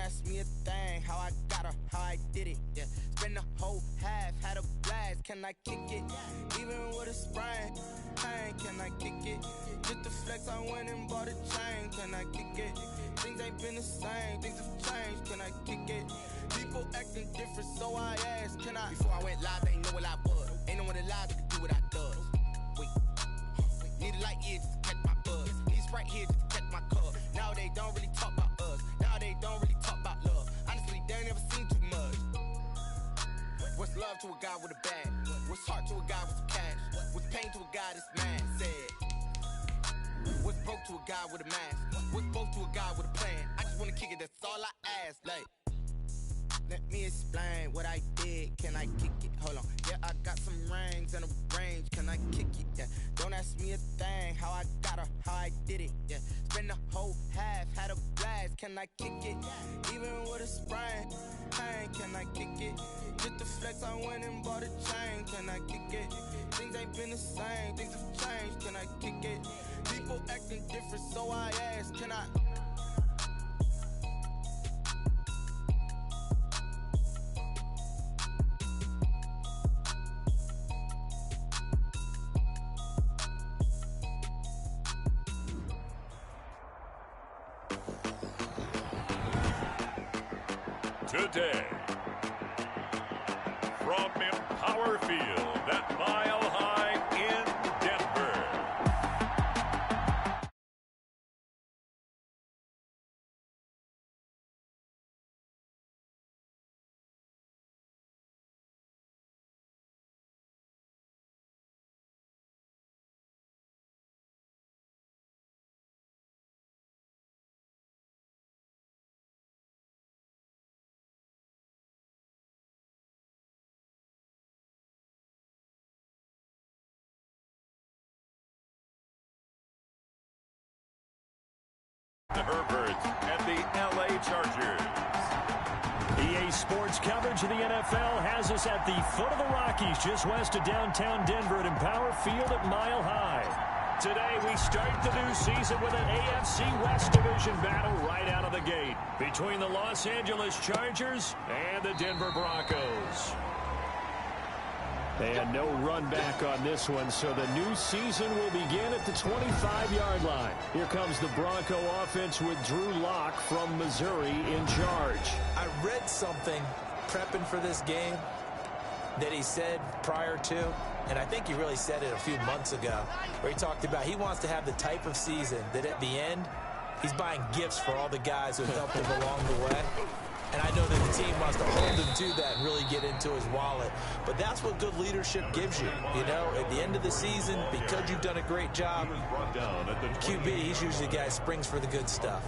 ask me a thing, how I got her, how I did it, yeah. Spend the whole half, had a blast, can I kick it? Even with a sprain, pain, can I kick it? Just the flex, I went and bought a chain, can I kick it? Things ain't been the same, things have changed, can I kick it? People acting different, so I asked, can I? Before I went live, they ain't know what I was. Ain't no one alive that could do what I does. Wait, need a light here just to catch my buzz. Need Sprite here just to catch my cup. Now they don't really talk about us. Now they don't really talk about love. Honestly, they ain't never seen too much. What's love to a guy with a bag? What's heart to a guy with some cash? What's pain to a guy that's mad? Said. What's broke to a guy with a mask? What's broke to a guy with a plan? I just wanna kick it, that's all I ask. Like, let me explain what I did. Can I kick it? Hold on. Yeah, I got some rings and a range. Can I kick it? Yeah. Don't ask me a thing. How I got her, how I did it. Yeah. Spend the whole half, had a blast. Can I kick it? Even with a sprain, pain. Can I kick it? Just the flex, I went and bought a chain. Can I kick it? Things ain't been the same. Things have changed. Can I kick it? People acting different, so I ask. Can I? Today, from Empower Field at Mile High in Denver. The Herberts and the LA Chargers. EA Sports coverage of the NFL has us at the foot of the Rockies, just west of downtown Denver at Empower Field at Mile High. Today, we start the new season with an AFC West Division battle right out of the gate between the Los Angeles Chargers and the Denver Broncos. And no run back on this one, so the new season will begin at the 25-yard line. Here comes the Bronco offense with Drew Lock from Missouri in charge. I read something prepping for this game that he said prior to, and I think he really said it a few months ago, where he talked about he wants to have the type of season that at the end, he's buying gifts for all the guys who helped him along the way. And I know that the team wants to hold him to that and really get into his wallet. But that's what good leadership gives you. You know, at the end of the season, because you've done a great job, QB, he's usually the guy who springs for the good stuff.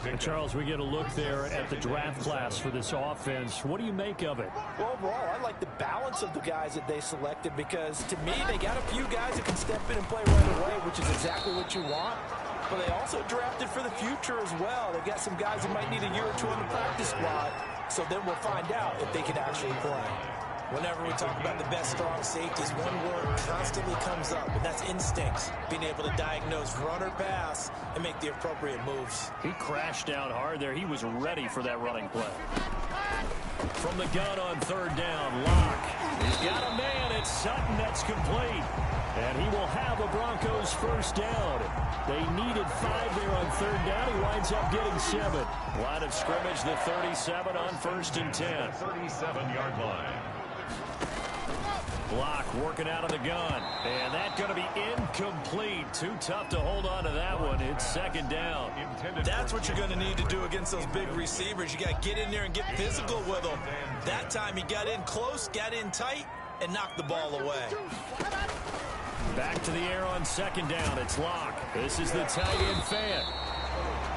And Charles, we get a look there at the draft class for this offense. What do you make of it? Well, overall, I like the balance of the guys that they selected because, to me, they got a few guys that can step in and play right away, which is exactly what you want. But they also drafted for the future as well. They've got some guys that might need a year or two on the practice squad, so then we'll find out if they can actually play. Whenever we talk about the best strong safeties, one word constantly comes up, and that's instincts. Being able to diagnose run or pass and make the appropriate moves. He crashed down hard there. He was ready for that running play. From the gun on third down, Lock. He's got a man. It's Sutton. That's complete. And he will have a Broncos first down. They needed 5 there on third down. He winds up getting 7. Line of scrimmage, the 37 on 1st and 10. 37-yard line. Block working out of the gun. And that's going to be incomplete. Too tough to hold on to that one. It's 2nd down. That's what you're going to need to do against those big receivers. You got to get in there and get physical with them. That time he got in close, got in tight, and knocked the ball away. Back to the air on 2nd down. It's Lock. This is the tight end fan.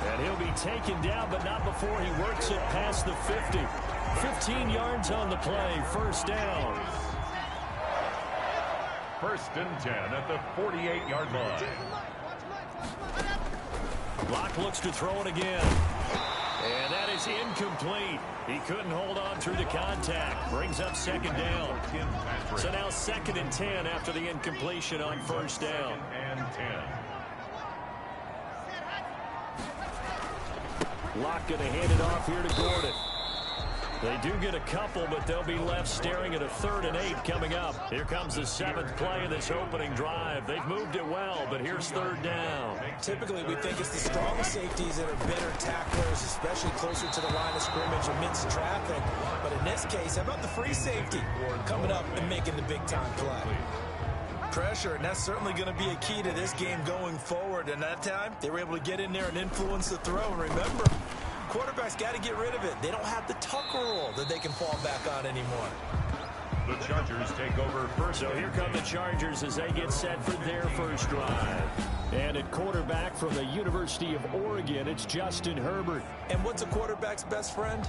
And he'll be taken down, but not before he works it past the 50. 15 yards on the play. First down. 1st and 10 at the 48-yard line. Lock looks to throw it again. And that is incomplete. He couldn't hold on through the contact. Brings up 2nd down. So now 2nd and 10 after the incompletion on 1st down. 2nd and 10. Locke going to hand it off here to Gordon. They do get a couple, but they'll be left staring at a 3rd and 8 coming up. Here comes the 7th play of this opening drive. They've moved it well, but here's 3rd down. Typically, we think it's the strong safeties that are better tacklers, especially closer to the line of scrimmage amidst traffic. But in this case, how about the free safety coming up and making the big-time play? Pressure, and that's certainly going to be a key to this game going forward. And that time, they were able to get in there and influence the throw. And remember, quarterbacks got to get rid of it. They don't have the tucker rule that they can fall back on anymore. The Chargers take over first. So here come the Chargers as they get set for their first drive. And at quarterback from the University of Oregon, it's Justin Herbert. And what's a quarterback's best friend?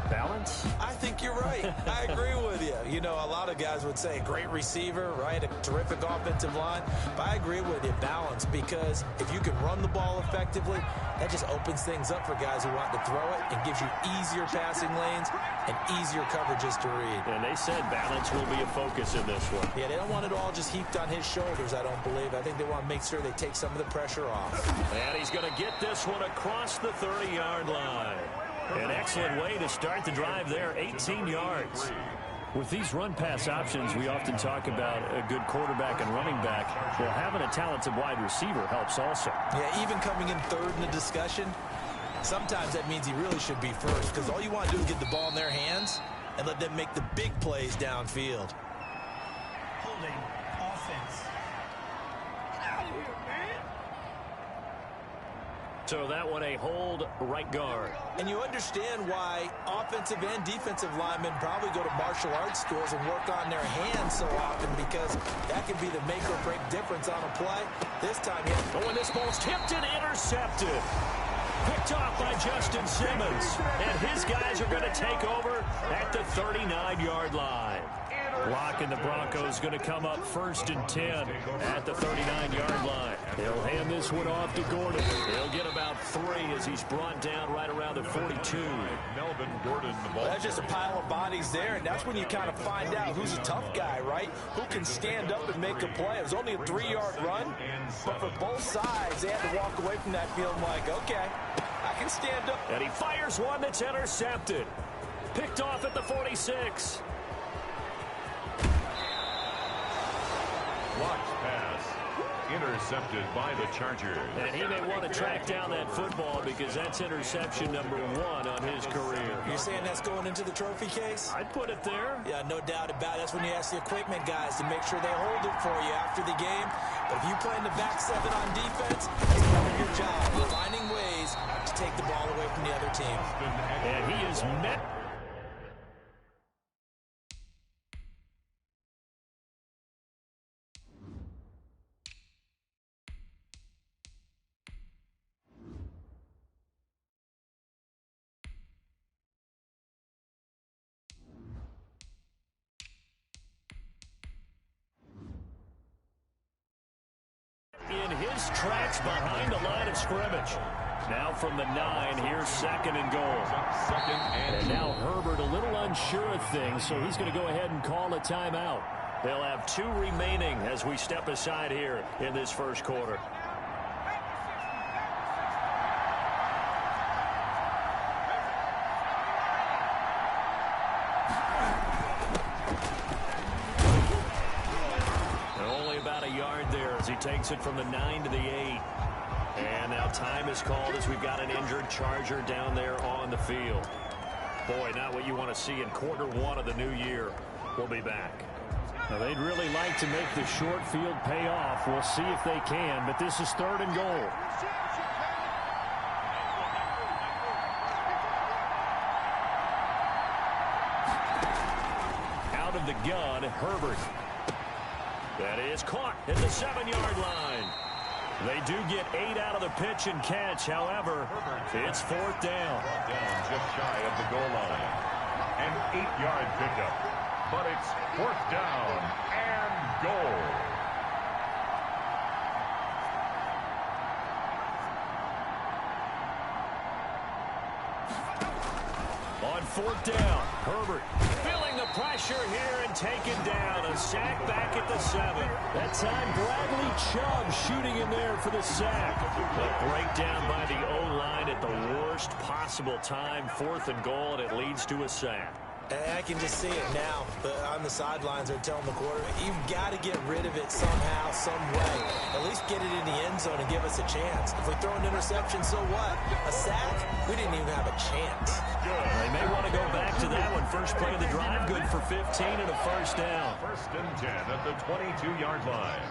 Balance? I think you're right. I agree with you. You know, a lot of guys would say great receiver, right? A terrific offensive line. But I agree with you, balance, because if you can run the ball effectively, that just opens things up for guys who want to throw it and gives you easier passing lanes and easier coverages to read. And they said balance will be a focus in this one. Yeah, they don't want it all just heaped on his shoulders, I don't believe. I think they want to make sure they take some of the pressure off. And he's going to get this one across the 30-yard line. An excellent way to start the drive there, 18 yards. With these run-pass options, we often talk about a good quarterback and running back. Well, having a talented wide receiver helps also. Yeah, even coming in 3rd in the discussion, sometimes that means he really should be first, because all you want to do is get the ball in their hands and let them make the big plays downfield. Holding offense. Get out of here, man. So that one a hold right guard. And you understand why offensive and defensive linemen probably go to martial arts schools and work on their hands so often, because that can be the make or break difference on a play. This time, oh, and this ball's tipped and intercepted. Picked off by Justin Simmons. And his guys are going to take over at the 39-yard line. Locke and the Broncos going to come up 1st and 10 at the 39-yard line. He'll hand this one off to Gordon. He'll get about 3 as he's brought down right around the 42. Melvin Gordon, the ball. That's just a pile of bodies there, and that's when you kind of find out who's a tough guy, right? Who can stand up and make a play. It was only a 3-yard run, but for both sides, they had to walk away from that feeling like, okay, I can stand up. And he fires one that's intercepted. Picked off at the 46. Locke's pass intercepted by the Chargers. And he may want to track down that football because that's interception number 1 on his career. you're saying that's going into the trophy case? I'd put it there. Yeah, no doubt about it. That's when you ask the equipment guys to make sure they hold it for you after the game. But if you play in the back 7 on defense, that's part of your job. You're finding ways to take the ball away from the other team. And he is met. In his tracks behind the line of scrimmage. Now from the 9, here's 2nd and goal. And now Herbert a little unsure of things, so he's going to go ahead and call a timeout. They'll have 2 remaining as we step aside here in this first quarter. He takes it from the 9 to the 8. And now time is called as we've got an injured Charger down there on the field. Boy, not what you want to see in quarter 1 of the new year. We'll be back. Now, they'd really like to make the short field pay off. We'll see if they can, but this is 3rd and goal. Out of the gun, Herbert. That is caught at the 7-yard line. They do get 8 out of the pitch and catch. However, it's 4th down. Just shy of the goal line. An 8-yard pickup. But it's 4th down and goal. On 4th down, Herbert feeling the pressure here and taken down. A sack back at the 7. That time, Bradley Chubb shooting in there for the sack. A breakdown by the O-line at the 1. worst possible time, 4th and goal, and it leads to a sack. And I can just see it now. On the sidelines, they're telling the quarterback, you've got to get rid of it somehow, some way. At least get it in the end zone and give us a chance. If we throw an interception, so what? A sack? We didn't even have a chance. They may want to go back to that one. First play of the drive, good for 15 and a first down. 1st and 10 at the 22-yard line.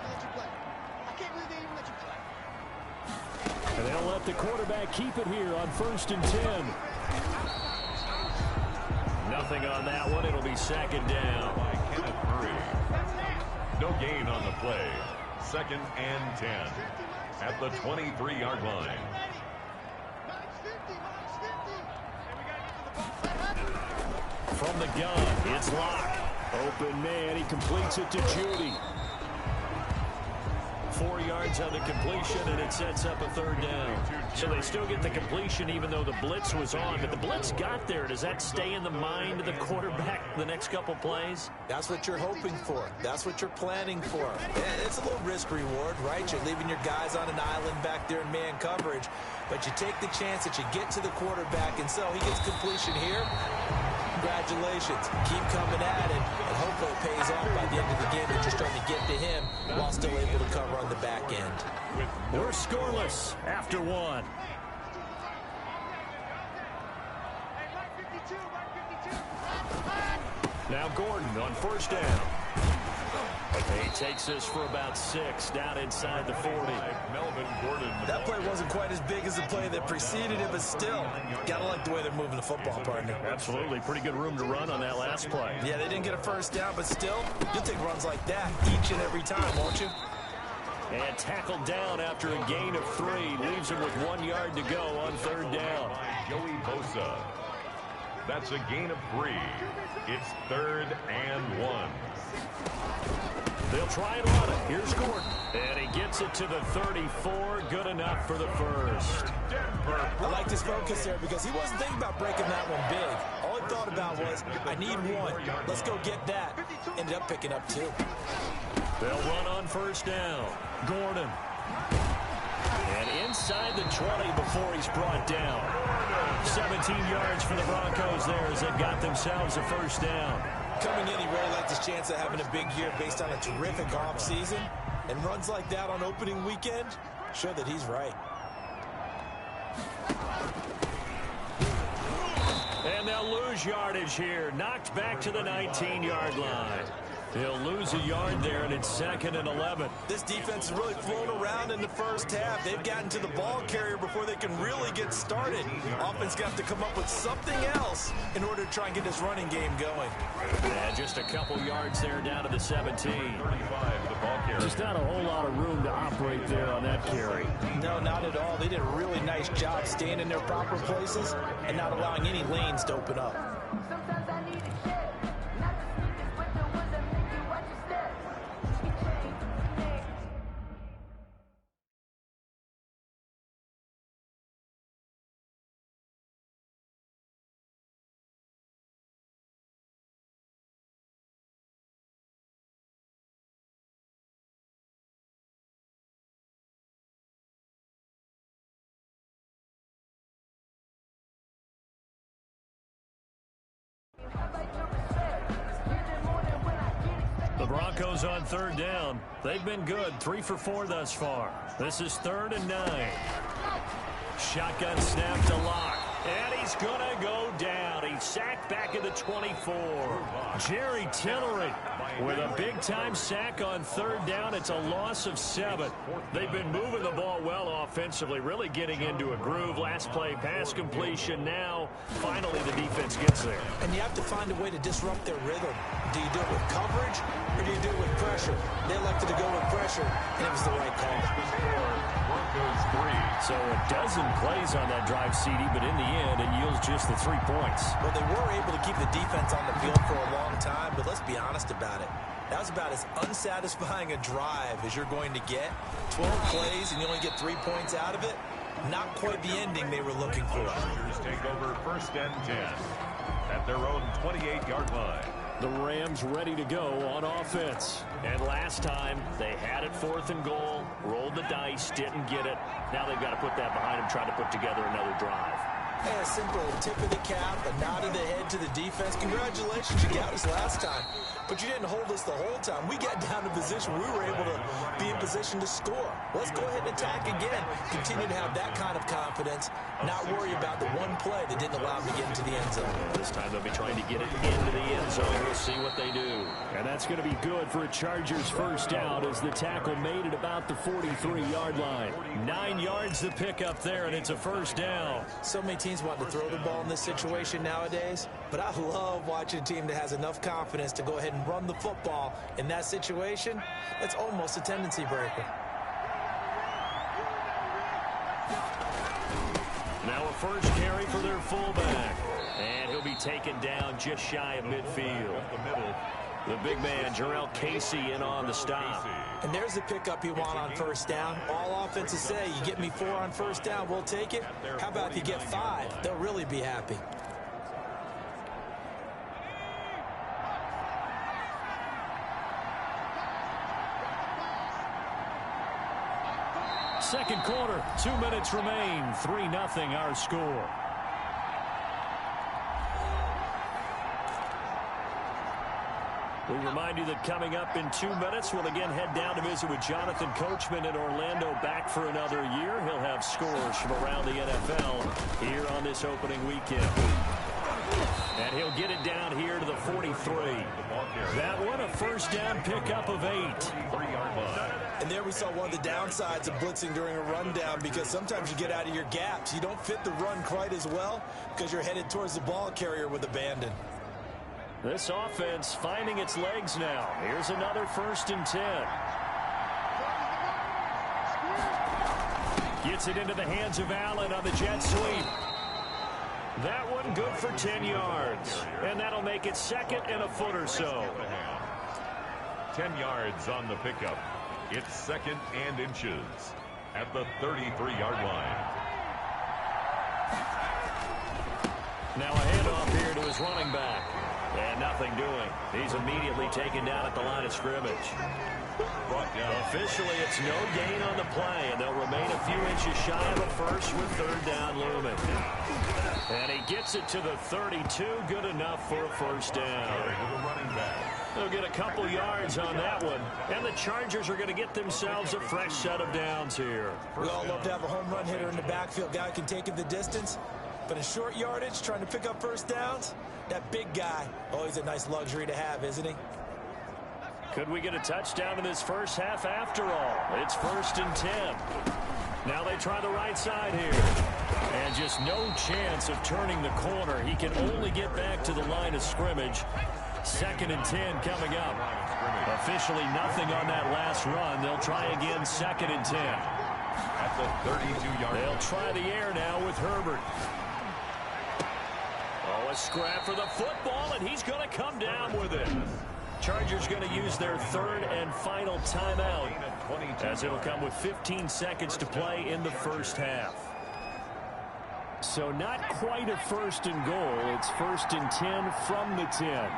And they'll let the quarterback keep it here on 1st and 10. Nothing on that one. It'll be 2nd down. No gain on the play. 2nd and 10 at the 23-yard line. From the gun, it's Locke. Open man, he completes it to Judy. 4 yards on the completion, and it sets up a 3rd down. So they still get the completion even though the blitz was on. But the blitz got there. Does that stay in the mind of the quarterback the next couple plays? That's what you're hoping for. That's what you're planning for. It's a little risk reward, right? You're leaving your guys on an island back there in man coverage. But you take the chance that you get to the quarterback, and so he gets completion here. Congratulations. Keep coming at it, and hopefully it pays off by the end of the game that you're starting to get to him while still able to cover on the back end. We're scoreless after 1. Now Gordon on 1st down. He takes this for about 6 down inside the 40. Melvin Gordon. That play wasn't quite as big as the play that preceded it, but still, gotta like the way they're moving the football, partner. Absolutely. Pretty good room to run on that last play. Yeah, they didn't get a first down, but still, you'll take runs like that each and every time, won't you? And tackled down after a gain of 3. Leaves him with 1 yard to go on 3rd down. Joey Bosa. That's a gain of 3. It's 3rd and 1. They'll try and run it. Here's Gordon. And he gets it to the 34. Good enough for the first. I liked his focus there because he wasn't thinking about breaking that one big. All he thought about was, I need 1. Let's go get that. Ended up picking up 2. They'll run on 1st down. Gordon. And inside the 20 before he's brought down. 17 yards for the Broncos there as they've got themselves a 1st down. Coming in, he really liked his chance of having a big year based on a terrific offseason. And runs like that on opening weekend show that he's right. And they'll lose yardage here. Knocked back to the 19-yard line. He'll lose a yard there, and it's 2nd and 11. This defense has really flown around in the first half. They've gotten to the ball carrier before they can really get started. Offense got to come up with something else in order to try and get this running game going. And just a couple yards there down to the 17. 35, the ball carrier. Just not a whole lot of room to operate there on that carry. No, not at all. They did a really nice job staying in their proper places and not allowing any lanes to open up. Sometimes I need a shit. Not the sneakers, but the ones that make you watch your steps. We change the name. The Broncos on 3rd down. They've been good. 3 for 4 thus far. This is 3rd and 9. Shotgun snap to Locke. And he's going to go down. He's sacked back at the 24. Jerry Tillery with a big-time sack on 3rd down. It's a loss of 7. They've been moving the ball well offensively, really getting into a groove. Last play, pass completion. Now, finally, the defense gets there. And you have to find a way to disrupt their rhythm. Do you do it with coverage, or do you do it with pressure? They elected to go with pressure, and it was the right call. Broncos 3. So a dozen plays on that drive, CD, but in the end, it yields just the 3 points. Well, they were able to keep the defense on the field for a long time, but let's be honest about it. That was about as unsatisfying a drive as you're going to get. 12 plays, and you only get 3 points out of it. Not quite the ending they were looking for. Chargers take over 1st and 10 at their own 28-yard line. The Rams ready to go on offense. And last time, they had it 4th and goal, rolled the dice, didn't get it. Now they've got to put that behind them, try to put together another drive. Hey, a simple tip of the cap, a nod of the head to the defense. Congratulations, you got us last time. But you didn't hold us the whole time. We got down to position. We were able to be in position to score. Let's go ahead and attack again. Continue to have that kind of confidence. Not worry about the one play that didn't allow them to get into the end zone. This time they'll be trying to get it into the end zone. We'll see what they do. And that's going to be good for a Chargers first down as the tackle made it about the 43-yard line. 9 yards to pick up there, and it's a first down. So many teams want to throw the ball in this situation nowadays, but I love watching a team that has enough confidence to go ahead and run the football in that situation. That's almost a tendency breaker. Now a first carry for their fullback. And he'll be taken down just shy of midfield. The big man, Jarrell Casey, in on the stop. And there's the pickup you want on first down. All offenses say, you get me 4 on first down, we'll take it. How about if you get 5? They'll really be happy. Second quarter, 2 minutes remain. 3-0 our score. We remind you that coming up in 2 minutes, we'll again head down to visit with Jonathan Coachman in Orlando, back for another year. He'll have scores from around the NFL here on this opening weekend. And he'll get it down here to the 43. That one, a first down pickup of 8. And there we saw one of the downsides of blitzing during a rundown, because sometimes you get out of your gaps. You don't fit the run quite as well because you're headed towards the ball carrier with abandon. This offense finding its legs now. Here's another 1st and 10. Gets it into the hands of Allen on the jet sweep. That one good for 10 yards. And that'll make it 2nd and a foot or so. 10 yards on the pickup. It's 2nd and inches at the 33-yard line. Now a handoff here to his running back. And nothing doing. He's immediately taken down at the line of scrimmage. Officially, it's no gain on the play, and they'll remain a few inches shy of a first with 3rd down looming. And he gets it to the 32. Good enough for a first down. They'll get a couple yards on that one. And the Chargers are going to get themselves a fresh set of downs here. We all love to have a home run hitter in the backfield. Guy who can take it the distance. But in short yardage, trying to pick up first downs, that big guy, always a nice luxury to have, isn't he? Could we get a touchdown in this first half after all? It's 1st and 10. Now they try the right side here. And just no chance of turning the corner. He can only get back to the line of scrimmage. 2nd and 10 coming up. Officially nothing on that last run. They'll try again, 2nd and 10. At the 32-yard line. They'll try the air now with Herbert. Oh, a scrap for the football, and he's going to come down with it. Chargers going to use their 3rd and final timeout, as it'll come with 15 seconds to play in the first half. So not quite a 1st and goal. It's 1st and 10 from the 10.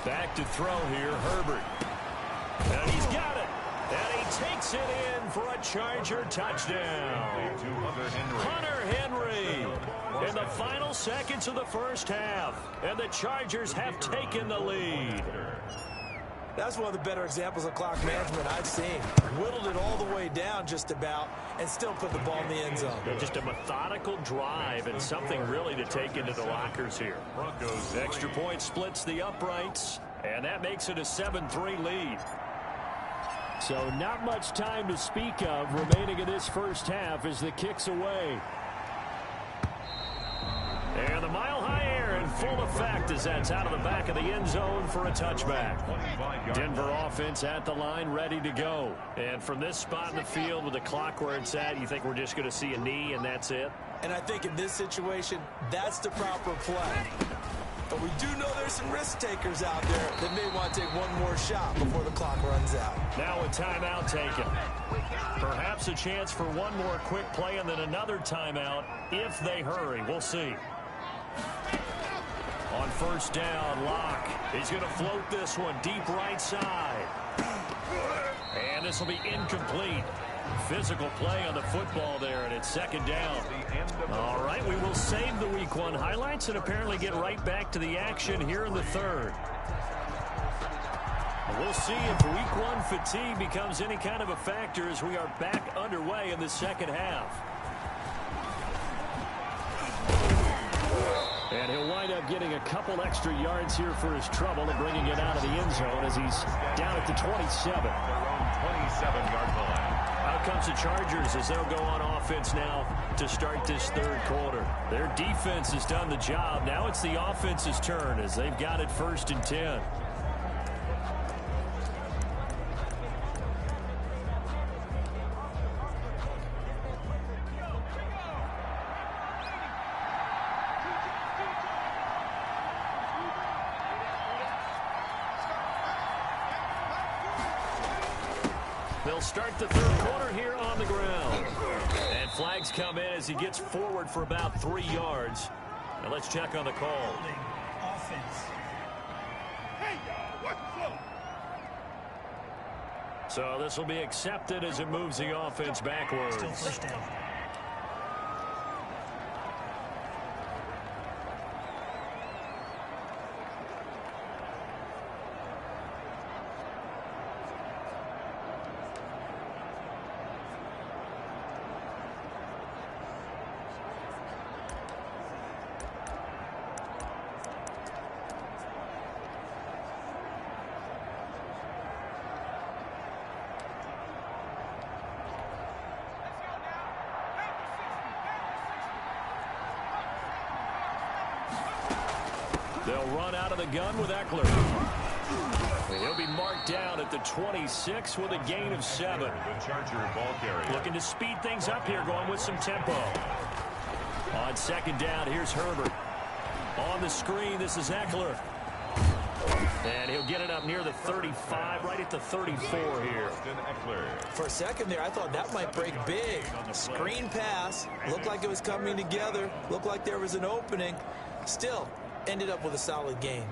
Back to throw here, Herbert. And he's got it. And he takes it in for a Charger touchdown. Hunter Henry in the final seconds of the first half. And the Chargers have taken the lead. That's one of the better examples of clock management I've seen. Whittled it all the way down just about and still put the ball in the end zone. Just a methodical drive and something really to take into the lockers here. Broncos extra point splits the uprights, and that makes it a 7-3 lead. So not much time to speak of remaining in this first half as the kick's away. And the mile-high air in full effect as that's out of the back of the end zone for a touchback. Denver offense at the line, ready to go. And from this spot in the field with the clock where it's at, you think we're just going to see a knee and that's it? And I think in this situation, that's the proper play. But we do know there's some risk takers out there that may want to take one more shot before the clock runs out. Now a timeout taken. Perhaps a chance for one more quick play and then another timeout if they hurry. We'll see. On first down, Locke. He's going to float this one deep right side. And this will be incomplete. Physical play on the football there, and it's second down. All right, we will save the Week 1 highlights and apparently get right back to the action here in the third. We'll see if Week 1 fatigue becomes any kind of a factor as we are back underway in the second half. And he'll wind up getting a couple extra yards here for his trouble and bringing it out of the end zone as he's down at the 27. Their own 27-yard line. Out comes the Chargers as they'll go on offense now to start this third quarter. Their defense has done the job. Now it's the offense's turn as they've got it 1st and 10. They'll start the third quarter here on the ground. And flags come in as he gets forward for about 3 yards. Now let's check on the call. Holding offense. So this will be accepted as it moves the offense backwards. Still first down. They'll run out of the gun with Eckler. He'll be marked down at the 26 with a gain of 7. The Charger ball carrier. Looking to speed things up here, going with some tempo. On second down, here's Herbert. On the screen, this is Eckler. And he'll get it up near the 35, right at the 34 here. For a second there, I thought that might break big. Screen pass. Looked like it was coming together. Looked like there was an opening. Still, ended up with a solid game.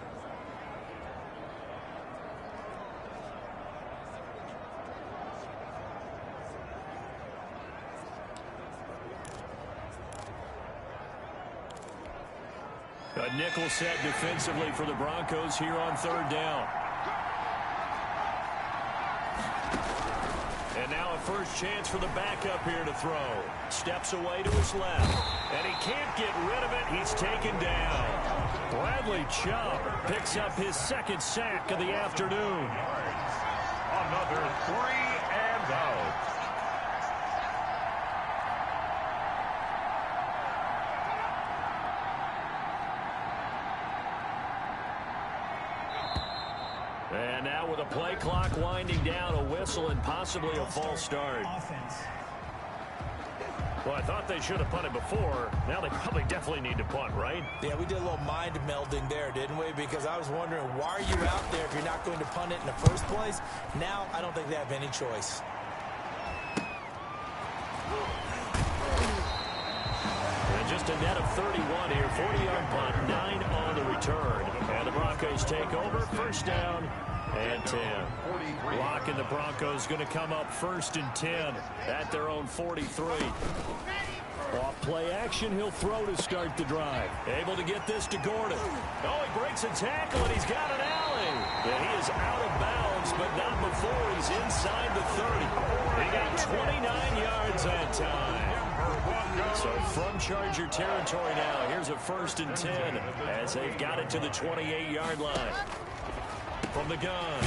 A nickel set defensively for the Broncos here on third down. And now a first chance for the backup here to throw. Steps away to his left. And he can't get rid of it. He's taken down. Bradley Chubb picks up his second sack of the afternoon. Another 3 and out. And now with a play clock winding down, a whistle and possibly a false start. Offense. Well, I thought they should have punted before. Now they probably definitely need to punt, right? Yeah, we did a little mind melding there, didn't we? Because I was wondering, why are you out there if you're not going to punt it in the first place? Now, I don't think they have any choice. And just a net of 31 here. 40-yard punt, 9 on the return. And the Broncos take over. First down and 10. Locke and the Broncos going to come up 1st and 10 at their own 43. Off play action, he'll throw to start the drive. Able to get this to Gordon. Oh, he breaks a tackle, and he's got an alley. And he is out of bounds, but not before he's inside the 30. He got 29 yards that time. So from Charger territory now, here's a 1st and 10 as they've got it to the 28-yard line. From the gun,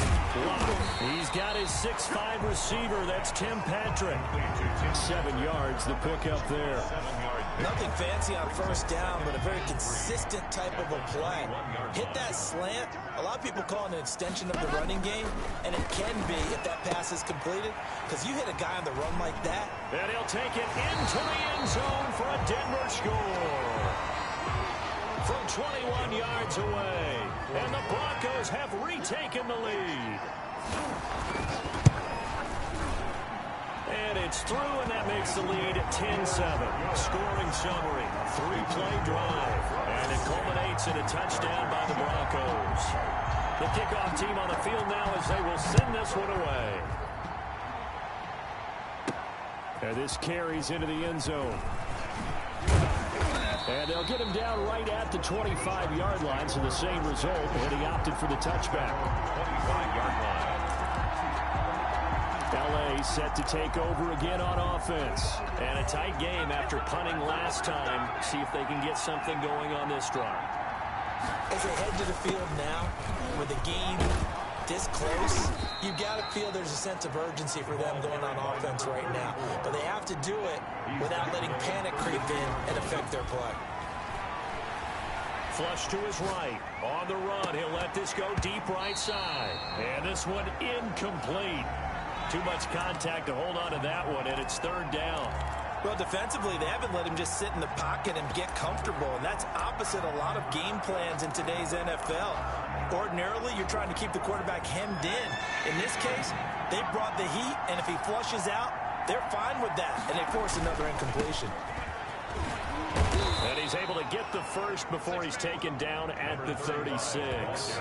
Locke. He's got his 6'5 receiver. That's Tim Patrick. 7 yards, the pickup there. Nothing fancy on first down, but a very consistent type of a play. Hit that slant. A lot of people call it an extension of the running game, and it can be if that pass is completed, because you hit a guy on the run like that. And he'll take it into the end zone for a Denver score. From 21 yards away, and the Broncos have retaken the lead. gets through, and that makes the lead 10-7. Scoring summary, 3-play drive, and it culminates in a touchdown by the Broncos. The kickoff team on the field now as they will send this one away. And this carries into the end zone. And they'll get him down right at the 25-yard line, so the same result, and he opted for the touchback. 25-yard line. L.A. set to take over again on offense. And a tight game after punting last time. See if they can get something going on this drive. As they head to the field now, with the game this close, you've got to feel there's a sense of urgency for them going on offense right now. But they have to do it without letting panic creep in and affect their play. Flush to his right. On the run, he'll let this go deep right side. And this one incomplete. Too much contact to hold on to that one, and it's third down. Well, defensively, they haven't let him just sit in the pocket and get comfortable, and that's opposite a lot of game plans in today's NFL. Ordinarily, you're trying to keep the quarterback hemmed in. In this case, they brought the heat, and if he flushes out, they're fine with that, and they force another incompletion. And he's able to get the first before he's taken down at the 36.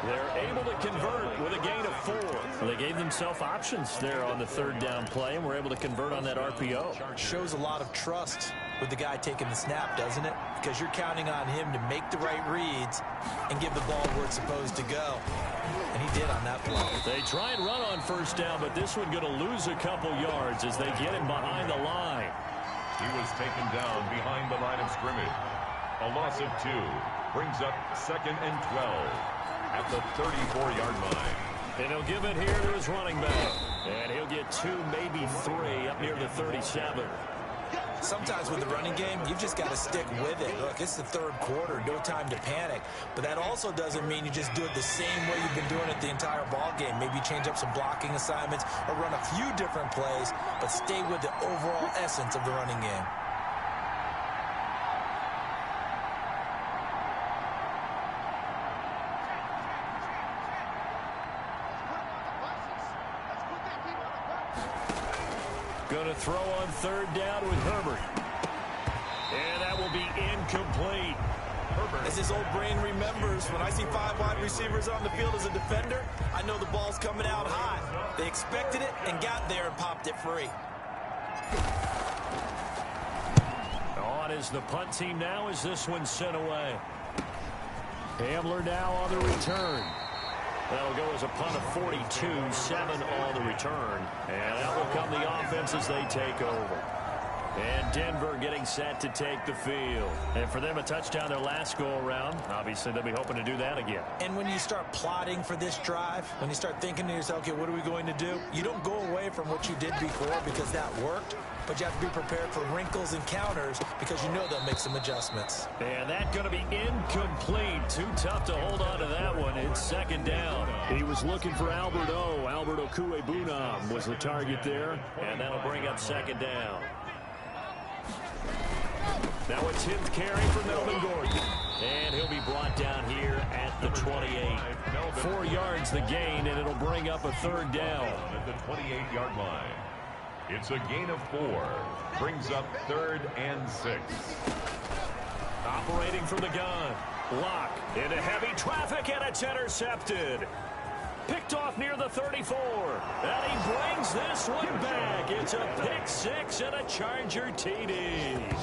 They're able to convert with a gain of 4. Well, they gave themselves options there on the third down play, and were able to convert on that RPO. Shows a lot of trust with the guy taking the snap, doesn't it? Because you're counting on him to make the right reads and give the ball where it's supposed to go. And he did on that play. They try and run on first down, but this one going to lose a couple yards as they get him behind the line. He was taken down behind the line of scrimmage. A loss of 2 brings up 2nd and 12 at the 34-yard line. And he'll give it here to his running back. And he'll get 2, maybe 3 up near the 37. Sometimes with the running game, you've just got to stick with it. Look, it's the third quarter, no time to panic. But that also doesn't mean you just do it the same way you've been doing it the entire ball game. Maybe change up some blocking assignments or run a few different plays, but stay with the overall essence of the running game. Going to throw on third down with Herbert. And that will be incomplete. Herbert. As his old brain remembers, when I see 5 wide receivers on the field as a defender, I know the ball's coming out high. They expected it and got there and popped it free. On is the punt team now as this one's sent away. Hamler now on the return. That'll go as a punt of 42, 7 on the return. And that will come the offense as they take over. And Denver getting set to take the field. And for them, a touchdown their last go-around. Obviously, they'll be hoping to do that again. And when you start plotting for this drive, when you start thinking to yourself, okay, what are we going to do? You don't go away from what you did before because that worked. But you have to be prepared for wrinkles and counters because you know they'll make some adjustments. And that's going to be incomplete. Too tough to hold on to that one. It's second down. He was looking for Albert O. Albert Okuebunam was the target there. And that'll bring up second down. Now a 10th carry for Melvin Gordon. And he'll be brought down here at the 28. 4 yards the gain, and it'll bring up a third down. At the 28-yard line. It's a gain of 4. Brings up 3rd and 6. Operating from the gun. Lock into heavy traffic, and it's intercepted. Picked off near the 34. And he brings this one back. It's a pick 6 and a Charger TD.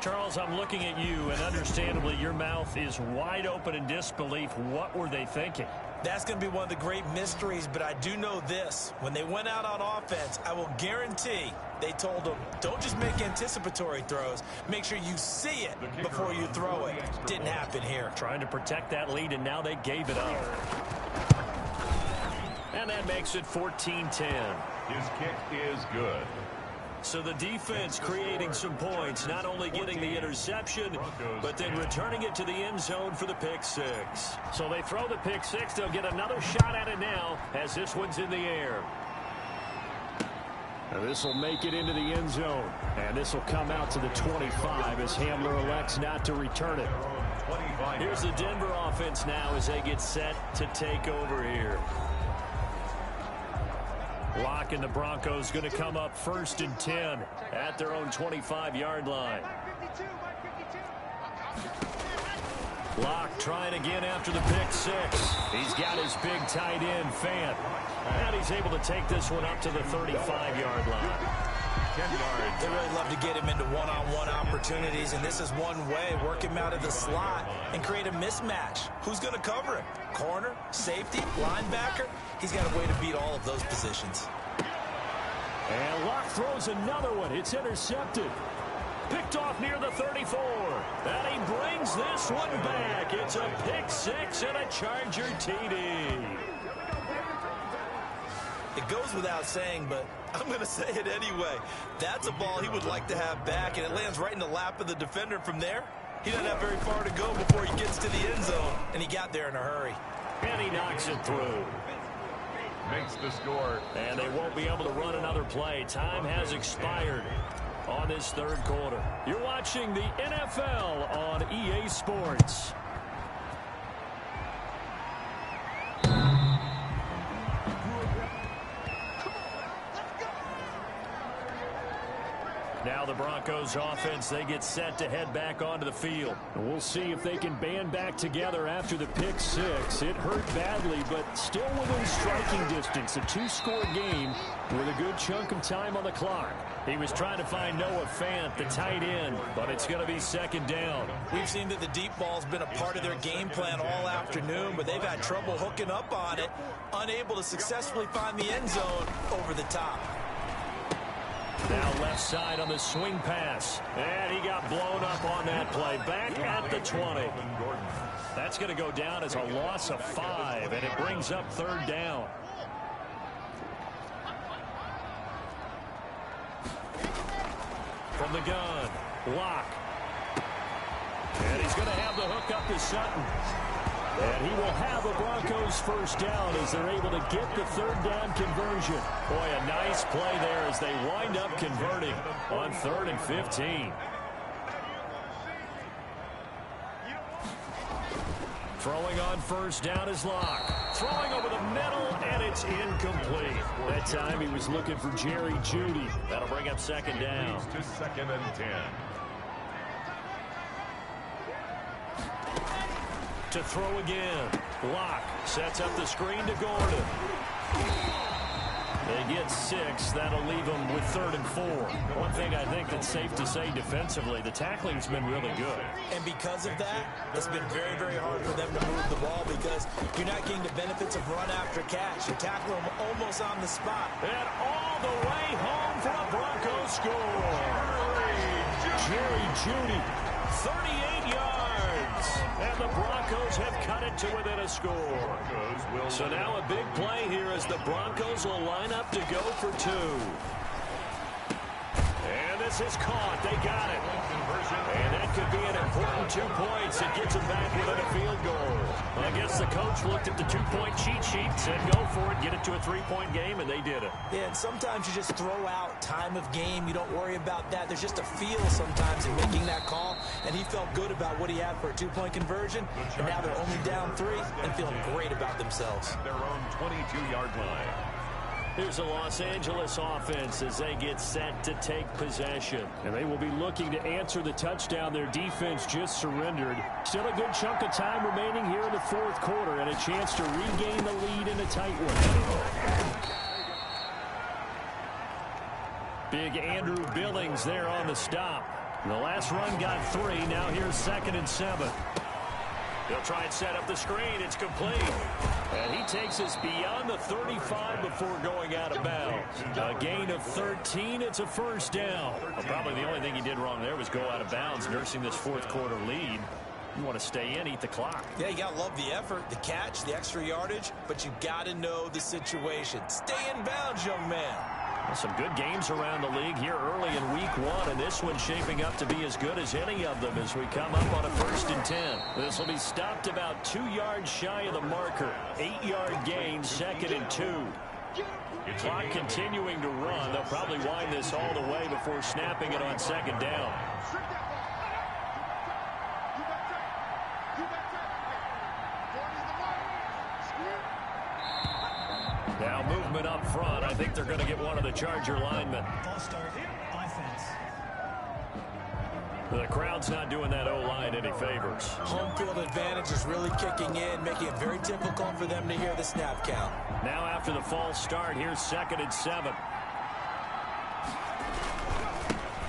Charles, I'm looking at you, and understandably, your mouth is wide open in disbelief. What were they thinking? That's going to be one of the great mysteries, but I do know this. When they went out on offense, I will guarantee they told them, don't just make anticipatory throws. Make sure you see it before you throw it. Didn't happen here. Trying to protect that lead, and now they gave it up. And that makes it 14-10. His kick is good. So the defense creating some points, not only getting the interception, but then returning it to the end zone for the pick 6. So they throw the pick 6. They'll get another shot at it now as this one's in the air. Now this will make it into the end zone. And this will come out to the 25 as Hamler elects not to return it. Here's the Denver offense now as they get set to take over here. Locke and the Broncos going to come up 1st and 10 at their own 25-yard line. Locke trying again after the pick six. He's got his big tight end, Fant. And he's able to take this one up to the 35-yard line. 10 yards. They really love to get him into one-on-one opportunities, and this is one way. Work him out of the slot and create a mismatch. Who's going to cover him? Corner, safety, linebacker? He's got a way to beat all of those positions. And Locke throws another one. It's intercepted. Picked off near the 34. And he brings this one back. It's a pick six and a Charger TD. It goes without saying, but I'm going to say it anyway. That's a ball he would like to have back, and it lands right in the lap of the defender. From there, he doesn't have very far to go before he gets to the end zone, and he got there in a hurry. And he knocks it through. Makes the score. And they won't be able to run another play. Time has expired on this third quarter. You're watching the NFL on EA Sports. Now the Broncos offense, they get set to head back onto the field. And we'll see if they can band back together after the pick six. It hurt badly, but still within striking distance. A two-score game with a good chunk of time on the clock. He was trying to find Noah Fant, the tight end, but it's going to be 2nd down. We've seen that the deep ball's been a part of their game plan all afternoon, but they've had trouble hooking up on it, unable to successfully find the end zone over the top. Now left side on the swing pass. And he got blown up on that play. Back at the 20. That's going to go down as a loss of 5, and it brings up 3rd down. From the gun, Locke. And he's going to have the hook up to Sutton. And he will have a Broncos 1st down as they're able to get the 3rd down conversion. Boy, a nice play there as they wind up converting on 3rd and 15. Throwing on 1st down is Locke. Throwing over the middle, and it's incomplete. That time he was looking for Jerry Jeudy. That'll bring up 2nd down. To 2nd and 10. To throw again. Locke sets up the screen to Gordon. They get 6. That'll leave them with 3rd and 4. One thing I think that's safe to say defensively, the tackling's been really good. And because of that, it's been very, very hard for them to move the ball because you're not getting the benefits of run after catch. You tackle them almost on the spot. And all the way home for a Broncos score. Jerry Jeudy, 38 yards. And the Broncos have cut it to within a score. So now a big play here as the Broncos will line up to go for 2. And this is caught. They got it. And that could be an important 2 points. It gets them back within a field goal. Well, I guess the coach looked at the 2-point cheat sheet, said go for it, get it to a 3-point game, and they did it. Yeah, and sometimes you just throw out time of game. You don't worry about that. There's just a feel sometimes in making that call, and he felt good about what he had for a 2-point conversion, and now they're only down 3 and feeling great about themselves. Their own 22-yard line. Here's the Los Angeles offense as they get set to take possession. And they will be looking to answer the touchdown their defense just surrendered. Still a good chunk of time remaining here in the 4th quarter and a chance to regain the lead in a tight one. Big Andrew Billings there on the stop. The last run got 3. Now here's 2nd and 7. He'll try and set up the screen. It's complete. And he takes us beyond the 35 before going out of bounds. A gain of 13. It's a 1st down. Well, probably the only thing he did wrong there was go out of bounds, nursing this 4th quarter lead. You want to stay in, eat the clock. Yeah, you got to love the effort, the catch, the extra yardage, but you got to know the situation. Stay in bounds, young man. Well, some good games around the league here early in week 1, and this one's shaping up to be as good as any of them as we come up on a 1st and 10. This will be stopped about 2 yards shy of the marker. 8-yard gain, 2nd and 2. Clock continuing to run. They'll probably wind this all the way before snapping it on 2nd down. Now movement up front. I think they're going to get one of the Charger linemen. False start, offense. The crowd's not doing that O-line any favors. Home field advantage is really kicking in, making it very difficult for them to hear the snap count. Now after the false start, here's 2nd and 7.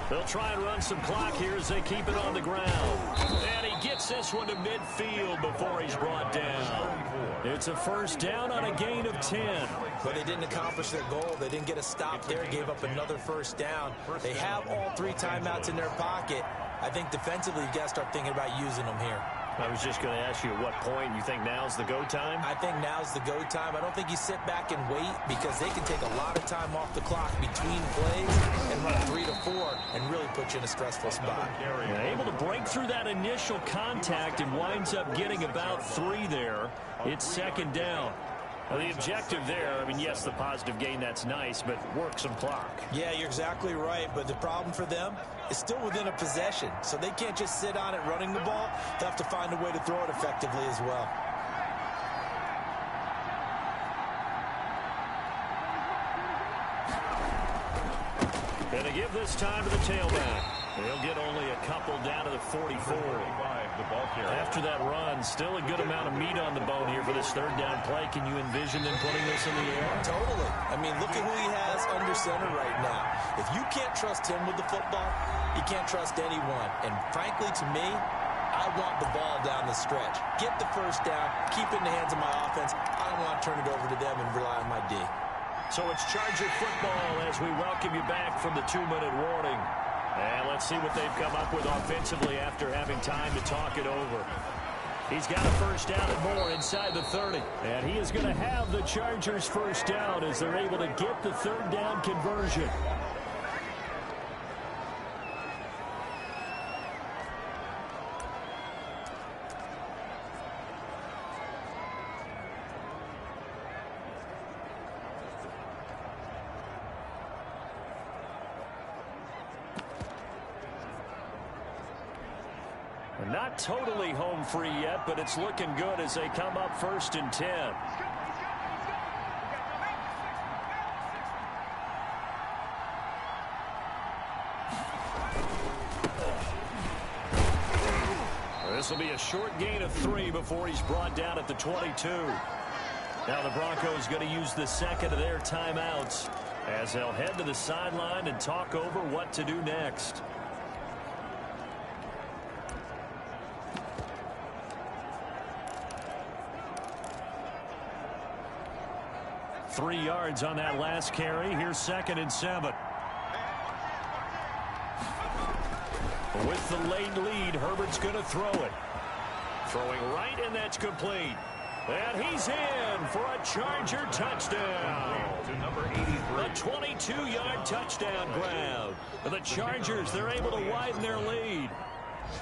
They'll try and run some clock here as they keep it on the ground. And he gets this one to midfield before he's brought down. It's a first down on a gain of 10. But they didn't accomplish their goal. They didn't get a stop there, gave up another first down. They have all 3 timeouts in their pocket. I think defensively, you've got to start thinking about using them here. I was just going to ask you at what point you think now's the go time? I think now's the go time. I don't think you sit back and wait because they can take a lot of time off the clock between plays and run 3 to 4 and really put you in a stressful spot. Able to break through that initial contact and winds up getting about 3 there. It's 2nd down. Now, the objective there, I mean, yes, the positive gain, that's nice, but work some clock. Yeah, you're exactly right, but the problem for them is still within a possession, so they can't just sit on it running the ball. They'll have to find a way to throw it effectively as well. Going to give this time to the tailback. They'll get only a couple down to the 44. After that run, still a good amount of meat on the bone here for this 3rd down play. Can you envision them putting this in the air? Totally. I mean, look at who he has under center right now. If you can't trust him with the football, you can't trust anyone. And frankly, to me, I want the ball down the stretch. Get the first down, keep it in the hands of my offense. I don't want to turn it over to them and rely on my D. So it's Charger football as we welcome you back from the 2-minute warning. And let's see what they've come up with offensively after having time to talk it over. He's got a first down and more inside the 30. And he is going to have the Chargers first down as they're able to get the 3rd down conversion. Not totally home free yet, but it's looking good as they come up 1st and 10. This will be a short gain of 3 before he's brought down at the 22. Now the Broncos going to use the 2nd of their timeouts as they'll head to the sideline and talk over what to do next. 3 yards on that last carry. Here's 2nd and 7. With the late lead, Herbert's going to throw it. Throwing right, and that's complete. And he's in for a Charger touchdown. To number 83. A 22-yard touchdown grab. The Chargers, they're able to widen their lead.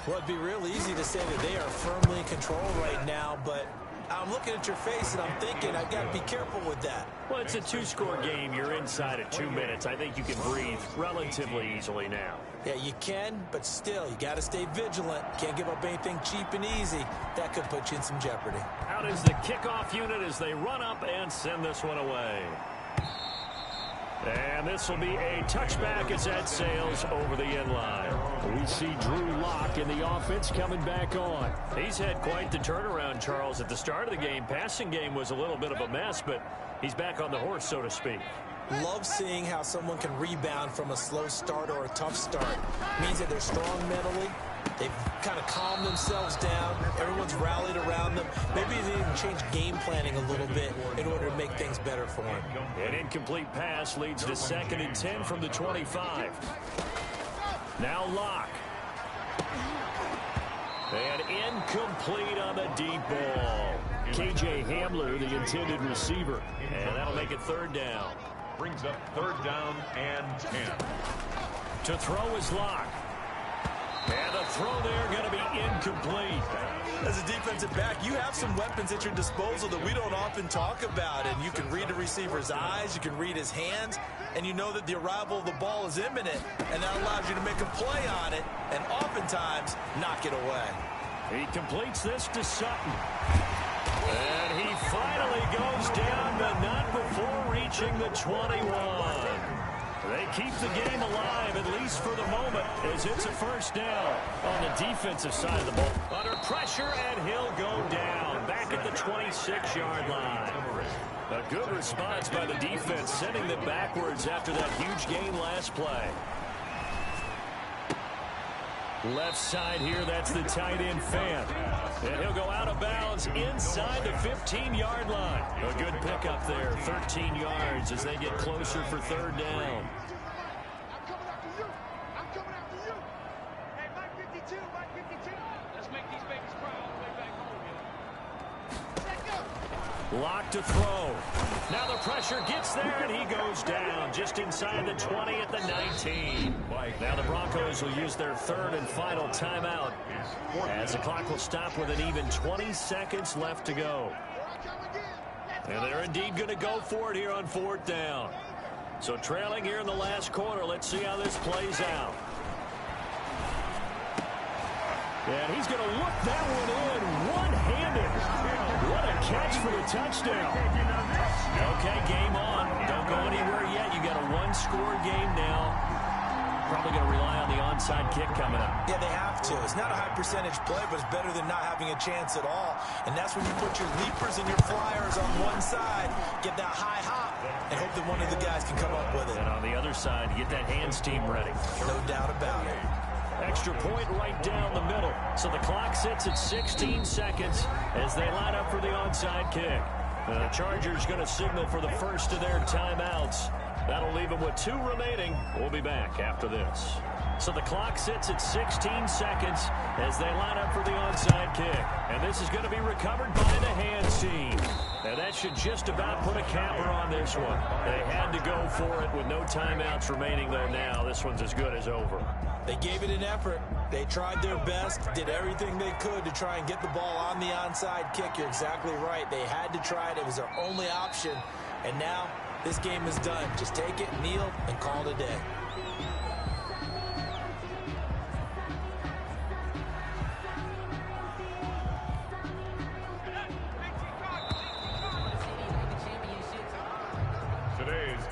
Well, it'd be real easy to say that they are firmly in control right now, but I'm looking at your face and I'm thinking I've got to be careful with that. Well, it's a 2-score game. You're inside at 2 minutes. I think you can breathe relatively easily now. Yeah, you can, but still, you got to stay vigilant. Can't give up anything cheap and easy. That could put you in some jeopardy. Out is the kickoff unit as they run up and send this one away. And this will be a touchback as that sails over the end line. We see Drew Lock in the offense coming back on. He's had quite the turnaround, Charles. At the start of the game, passing game was a little bit of a mess, but he's back on the horse, so to speak. Love seeing how someone can rebound from a slow start or a tough start. Means that they're strong mentally. They've kind of calmed themselves down. Everyone's rallied around them. Maybe they even change game planning a little bit in order to make things better for them. An incomplete pass leads to 2nd and 10 from the 25. Now Locke. And incomplete on the deep ball. K.J. Hamler, the intended receiver. And that'll make it 3rd down. Brings up 3rd down and 10. To throw is Locke. And the throw there going to be incomplete. As a defensive back, you have some weapons at your disposal that we don't often talk about. And you can read the receiver's eyes, you can read his hands, and you know that the arrival of the ball is imminent. And that allows you to make a play on it and oftentimes knock it away. He completes this to Sutton. And he finally goes down, but not before approaching the 21. They keep the game alive, at least for the moment, as it's a first down on the defensive side of the ball. Under pressure, and he'll go down back at the 26-yard line. A good response by the defense, sending them backwards after that huge gain last play. Left side here, that's the tight end Fant. And he'll go out of bounds inside the 15-yard line. A good pickup there, 13 yards as they get closer for third down. I'm coming after you. I'm coming after you. Hey, Mike 52, Mike 52. Let's make these babies cry all the way back home here. Let's go. Lock to throw. Now the pressure gets there, and he goes down just inside the 20 at the 19. Now the Broncos will use their third and final timeout as the clock will stop with an even 20 seconds left to go. And they're indeed going to go for it here on fourth down. So trailing here in the last quarter, let's see how this plays out. And he's going to look that one in one-handed. What a catch for the touchdown. Okay, game on. Don't go anywhere yet. You got a one-score game now. Probably going to rely on the onside kick coming up. Yeah, they have to. It's not a high percentage play, but it's better than not having a chance at all. And that's when you put your leapers and your flyers on one side, get that high hop, and hope that one of the guys can come up with it. And on the other side, get that hands team ready. No doubt about it. Extra point right down the middle. So the clock sits at 16 seconds as they line up for the onside kick. The Chargers going to signal for the first of their timeouts. That'll leave them with 2 remaining. We'll be back after this. So the clock sits at 16 seconds as they line up for the onside kick. And this is going to be recovered by the hands team. And that should just about put a capper on this one. They had to go for it with no timeouts remaining though now. This one's as good as over. They gave it an effort. They tried their best, did everything they could to try and get the ball on the onside kick. You're exactly right. They had to try it. It was their only option. And now this game is done. Just take it, kneel, and call it a day.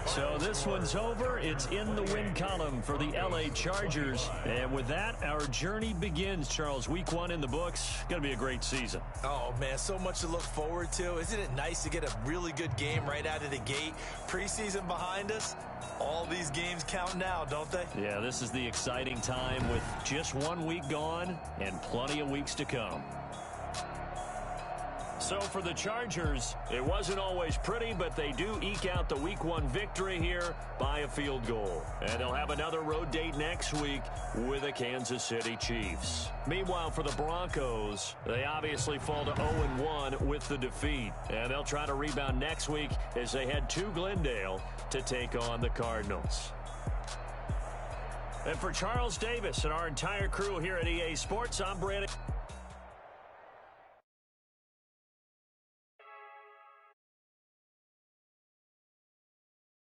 So this one's over. It's in the win column for the LA Chargers. And with that, our journey begins, Charles. Week 1 in the books. Going to be a great season. Oh, man, so much to look forward to. Isn't it nice to get a really good game right out of the gate? Preseason behind us. All these games count now, don't they? Yeah, this is the exciting time with just 1 week gone and plenty of weeks to come. So for the Chargers, it wasn't always pretty, but they do eke out the Week 1 victory here by a field goal. And they'll have another road date next week with the Kansas City Chiefs. Meanwhile, for the Broncos, they obviously fall to 0-1 with the defeat. And they'll try to rebound next week as they head to Glendale to take on the Cardinals. And for Charles Davis and our entire crew here at EA Sports, I'm Brandon.